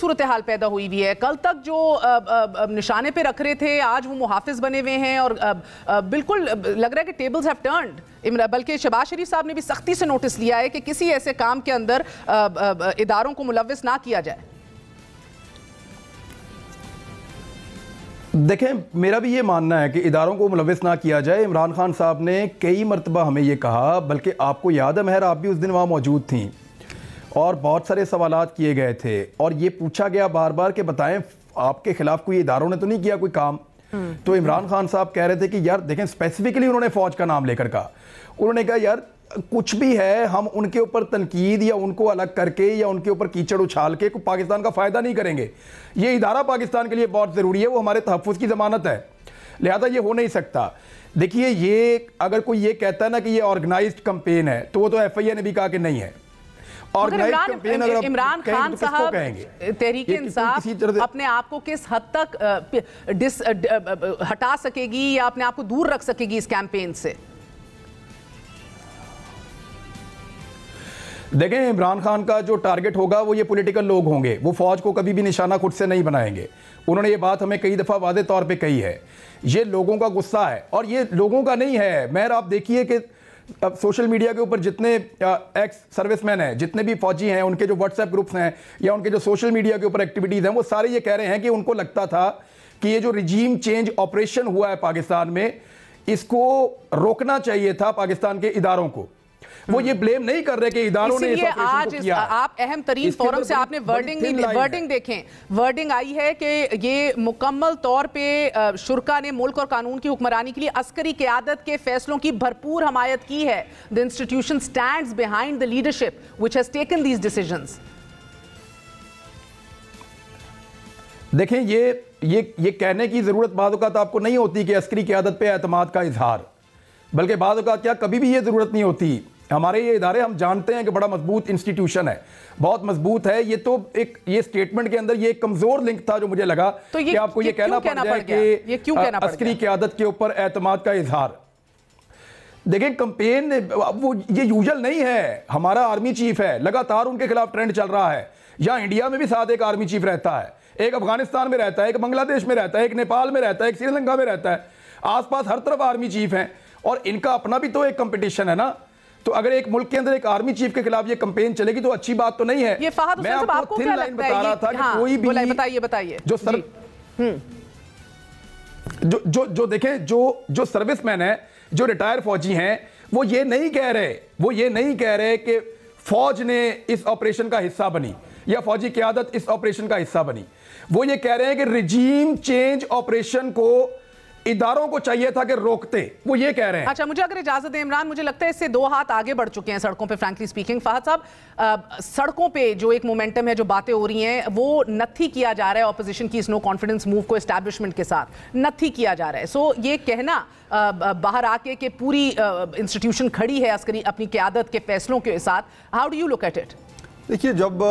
सूरत-ए-हाल पैदा हुई हुई है। कल तक जो निशाने पे रख रहे थे, आज वो मुहाफिज बने हुए हैं और बिल्कुल लग रहा है कि टेबल्स हैव टर्न्ड। बल्कि शहबाज शरीफ साहब ने भी सख्ती से नोटिस लिया है कि किसी ऐसे काम के अंदर इदारों को मुलव्विस ना किया जाए। देखें, मेरा भी ये मानना है कि इदारों को मुलव्विस ना किया जाए। इमरान खान साहब ने कई मरतबा हमें ये कहा, बल्कि आपको याद है महर, आप भी उस दिन वहाँ मौजूद थीं और बहुत सारे सवालात किए गए थे और ये पूछा गया बार बार कि बताएं आपके खिलाफ कोई इदारों ने तो नहीं किया कोई काम। तो इमरान खान साहब कह रहे थे कि यार देखें, स्पेसिफिकली उन्होंने फौज का नाम लेकर कहा, उन्होंने कहा यार कुछ भी है, हम उनके ऊपर तनकीद या उनको अलग करके या उनके ऊपर कीचड़ उछाल के पाकिस्तान का फ़ायदा नहीं करेंगे। ये इदारा पाकिस्तान के लिए बहुत ज़रूरी है, वो हमारे तहफ़्फ़ुज़ की ज़मानत है, लिहाजा ये हो नहीं सकता। देखिए, ये अगर कोई ये कहता है ना कि ये ऑर्गेनाइज्ड कैंपेन है, तो वो तो FIA ने भी कहा कि नहीं है। इमरान खान साहब तहरीक-ए-इंसाफ अपने आप को किस हद तक हटा सकेगी या अपने आप को दूर रख सकेगी इस कैंपेन से? देखें, इमरान खान का जो टारगेट होगा वो ये पॉलिटिकल लोग होंगे, वो फौज को कभी भी निशाना खुद से नहीं बनाएंगे। उन्होंने ये बात हमें कई दफ़ा वादे तौर पे कही है। ये लोगों का गुस्सा है और ये लोगों का नहीं है। महर, आप देखिए कि सोशल मीडिया के ऊपर जितने एक्स सर्विसमैन हैं, जितने भी फौजी हैं, उनके जो व्हाट्सएप ग्रुप्स हैं या उनके जो सोशल मीडिया के ऊपर एक्टिविटीज़ हैं, वो सारे ये कह रहे हैं कि उनको लगता था कि ये जो रिजीम चेंज ऑपरेशन हुआ है पाकिस्तान में, इसको रोकना चाहिए था पाकिस्तान के इदारों को। वो ये ब्लेम नहीं कर रहे कि इदारों ने इस ऑपरेशन को किया। आप अहम तरीन फोरम से आपने वर्डिंग देखें, वर्डिंग आई है कि ये मुकम्मल तौर पे शुरा ने मुल्क और कानून की हुक्मरानी के लिए अस्करी क़यादत के फैसलों की भरपूर हमायत की है। The institution stands behind the leadership which has taken these decisions. देखें, ये कहने की जरूरत बाद औक़ात आपको नहीं होती कि अस्करी क़यादत पे एतमाद का इजहार, बल्कि बाद औक़ात क्या कभी भी ये जरूरत नहीं होती। हमारे ये इदारे हम जानते हैं कि बड़ा मजबूत इंस्टीट्यूशन है, बहुत मजबूत है। ये तो ये स्टेटमेंट के अंदर ये एक कमजोर लिंक था जो मुझे लगा कि आपको ये कहना पड़ जाए कि अस्करी क़यादत के ऊपर एतमाद का इजहार। देखिए, कैंपेन वो ये यूजुअल नहीं है। हमारा आर्मी चीफ है, लगातार उनके खिलाफ ट्रेंड चल रहा है। यहाँ इंडिया में भी साथ एक आर्मी चीफ रहता है, एक अफगानिस्तान में रहता है, एक बांग्लादेश में रहता है, एक नेपाल में रहता है, एक श्रीलंका में रहता है। आसपास हर तरफ आर्मी चीफ हैं और इनका अपना भी तो एक कंपटीशन है ना। तो अगर एक मुल्क के अंदर एक आर्मी चीफ के खिलाफ ये कैंपेन चलेगी तो अच्छी बात तो नहीं है। ये फहद हुसैन साहब, आपको क्या लगता है? बता रहा था कि कोई भी बताइए जो देखें, जो सर्विसमैन है, जो रिटायर फौजी हैं, वो ये नहीं कह रहे कि फौज ने इस ऑपरेशन का हिस्सा बनी या फौजी क़यादत इस ऑपरेशन का हिस्सा बनी। वो ये कह रहे हैं कि रिजीम चेंज ऑपरेशन को इदारों को चाहिए था कि रोकते, वो ये कह रहे हैं। अच्छा, मुझे अगर इजाजत दें इमरान, मुझे लगता है इससे 2 हाथ आगे बढ़ चुके हैं सड़कों पे। फ्रैंकली स्पीकिंग फहद साहब, सड़कों पे जो एक मोमेंटम है, जो बातें हो रही हैं, वो नथी किया जा रहा है ऑपोजिशन की इस नो कॉन्फिडेंस मूव को एस्टैब्लिशमेंट के साथ नथी किया जा रहा है। सो ये कहना बाहर आके कि पूरी इंस्टीट्यूशन खड़ी है अस्करी अपनी क़यादत के फैसलों के साथ, how do you look at it? देखिए, जब